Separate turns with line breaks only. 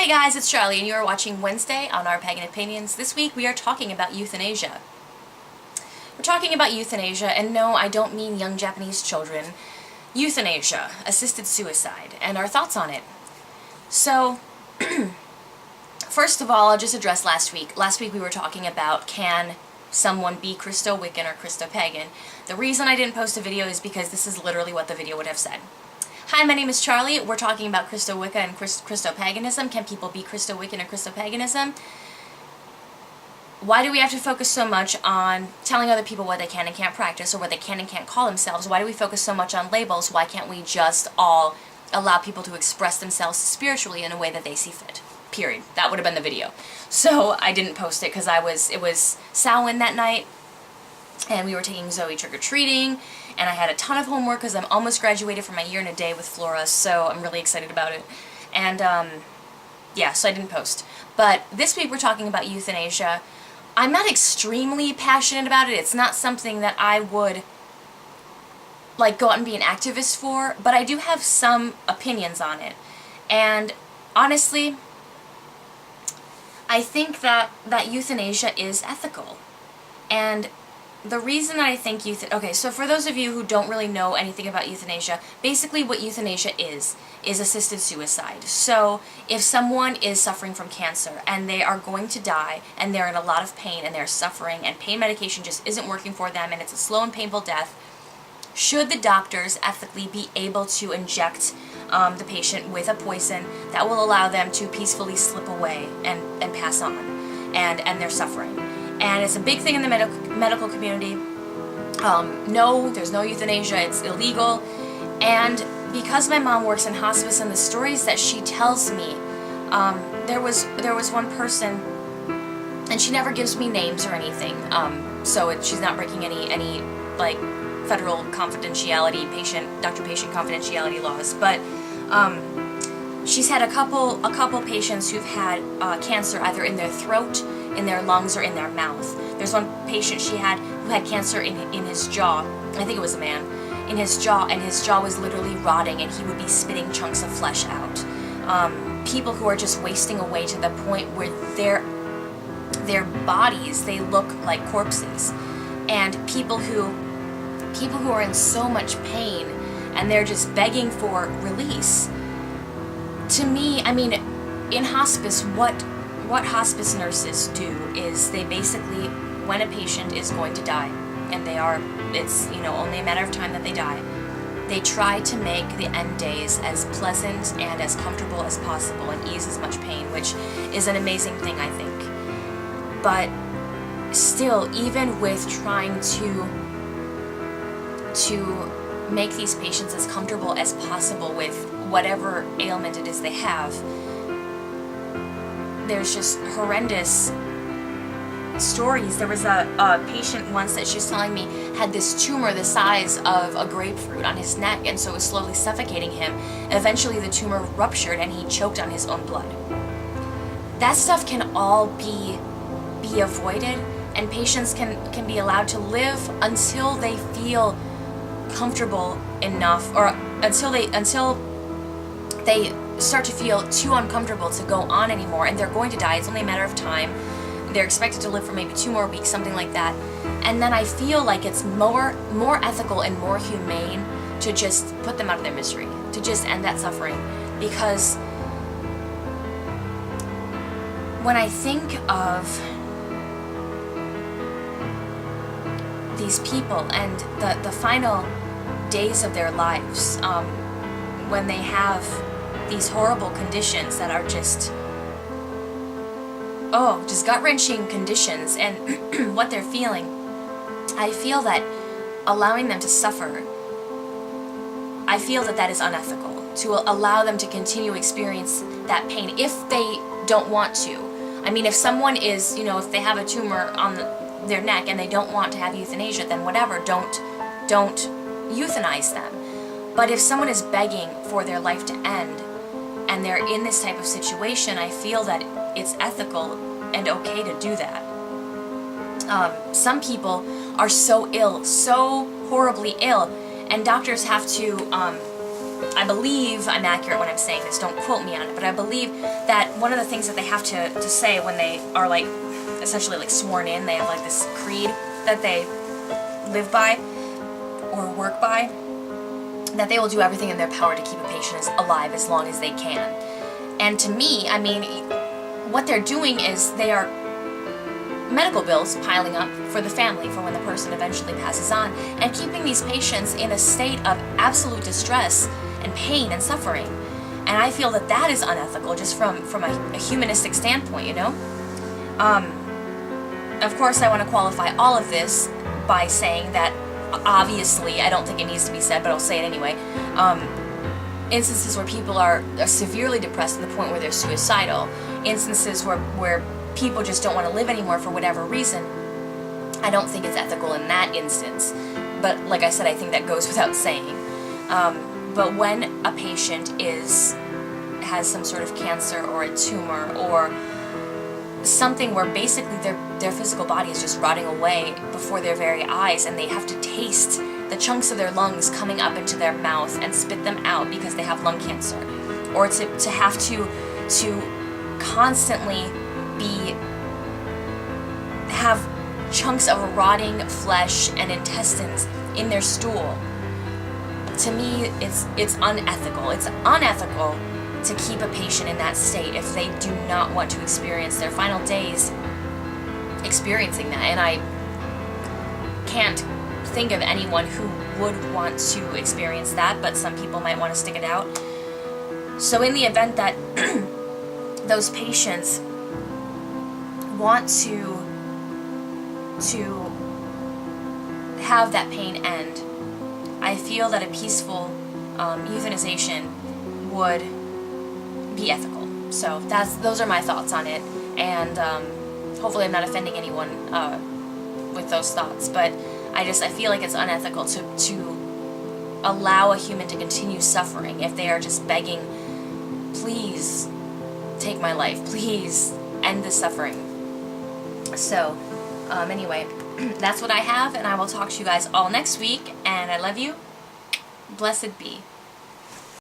Hey guys, it's Charlie and you are watching Wednesday on Our Pagan Opinions. This week we are talking about euthanasia. We're talking about euthanasia, and no, I don't mean young Japanese children. Euthanasia, assisted suicide, and our thoughts on it. So, first of all, I'll just address last week. Last week we were talking about can someone be Christo-Wiccan or Christo-Pagan. The reason I didn't post a video is because this is literally what the video would have said. Hi, my name is Charlie. We're talking about Christo-Wicca and Christo-Paganism. Can people be Christo-Wiccan or Christo-Paganism? Why do we have to focus so much on telling other people what they can and can't practice, or what they can and can't call themselves? Why do we focus so much on labels? Why can't we just all allow people to express themselves spiritually in a way that they see fit? Period. That would have been the video. So I didn't post it because it was Samhain that night, and we were taking Zoe trick-or-treating, and I had a ton of homework because I'm almost graduated from my year and a day with Flora, so I'm really excited about it. And, yeah, so I didn't post. But this week we're talking about euthanasia. I'm not extremely passionate about it. It's not something that I would, like, go out and be an activist for, but I do have some opinions on it. And, honestly, I think that euthanasia is ethical. And the reason that I think okay, so for those of you who don't really know anything about euthanasia, basically what euthanasia is assisted suicide. So if someone is suffering from cancer and they are going to die and they're in a lot of pain and they're suffering and pain medication just isn't working for them and it's a slow and painful death, should the doctors ethically be able to inject the patient with a poison that will allow them to peacefully slip away and pass on and their suffering? And it's a big thing in the medical community. No, there's no euthanasia, it's illegal. And because my mom works in hospice and the stories that she tells me, there was one person, and she never gives me names or anything, so she's not breaking any like federal confidentiality, doctor-patient confidentiality laws, but she's had a couple patients who've had cancer either in their throat, in their lungs, or in their mouth. There's one patient who had cancer in his jaw. I think it was a man. In his jaw, and his jaw was literally rotting, and he would be spitting chunks of flesh out. People who are just wasting away to the point where their bodies, they look like corpses. And people who are in so much pain, and they're just begging for release. To me, I mean, in hospice, what hospice nurses do is they basically, when a patient is going to die, and it's only a matter of time that they die, they try to make the end days as pleasant and as comfortable as possible and ease as much pain, which is an amazing thing, I think. But still, even with trying to make these patients as comfortable as possible with whatever ailment it is they have, there's just horrendous stories. There was a patient once that she was telling me had this tumor the size of a grapefruit on his neck, and so it was slowly suffocating him. Eventually the tumor ruptured and he choked on his own blood. That stuff can all be avoided, and patients can be allowed to live until they feel comfortable enough, or until they start to feel too uncomfortable to go on anymore, and they're going to die. It's only a matter of time. They're expected to live for maybe 2 more weeks, something like that. And then I feel like it's more ethical and more humane to just put them out of their misery, to just end that suffering. Because when I think of these people and the final days of their lives, when they have these horrible conditions that are just gut-wrenching conditions, and what they're feeling, I feel that allowing them to suffer, I feel that is unethical, to allow them to continue experience that pain if they don't want to. I mean, if someone is, if they have a tumor on their neck and they don't want to have euthanasia, then whatever, don't euthanize them. But if someone is begging for their life to end, and they're in this type of situation, I feel that it's ethical and okay to do that. Some people are so ill, so horribly ill, and doctors have to I believe I'm accurate when I'm saying this, don't quote me on it, but I believe that one of the things that they have to say when they are like essentially like sworn in, they have like this creed that they live by or work by, that they will do everything in their power to keep a patient alive as long as they can. And to me, I mean, what they're doing is they are medical bills piling up for the family for when the person eventually passes on, and keeping these patients in a state of absolute distress and pain and suffering. And I feel that that is unethical, just from a humanistic standpoint, you know? Of course, I want to qualify all of this by saying that, obviously, I don't think it needs to be said, but I'll say it anyway, instances where people are severely depressed to the point where they're suicidal, instances where people just don't want to live anymore for whatever reason, I don't think it's ethical in that instance. But like I said, I think that goes without saying. But when a patient has some sort of cancer or a tumor or something where basically their physical body is just rotting away before their very eyes, and they have to taste the chunks of their lungs coming up into their mouth and spit them out because they have lung cancer, or to have to constantly have chunks of rotting flesh and intestines in their stool. To me, it's unethical. It's unethical to keep a patient in that state if they do not want to experience their final days experiencing that. And I can't think of anyone who would want to experience that, but some people might want to stick it out. So in the event that those patients want to have that pain end, I feel that a peaceful euthanization would be ethical. So those are my thoughts on it, and hopefully I'm not offending anyone with those thoughts, but I feel like it's unethical to allow a human to continue suffering if they are just begging, please take my life, please end the suffering. So anyway, that's what I have, and I will talk to you guys all next week, and I love you. Blessed be.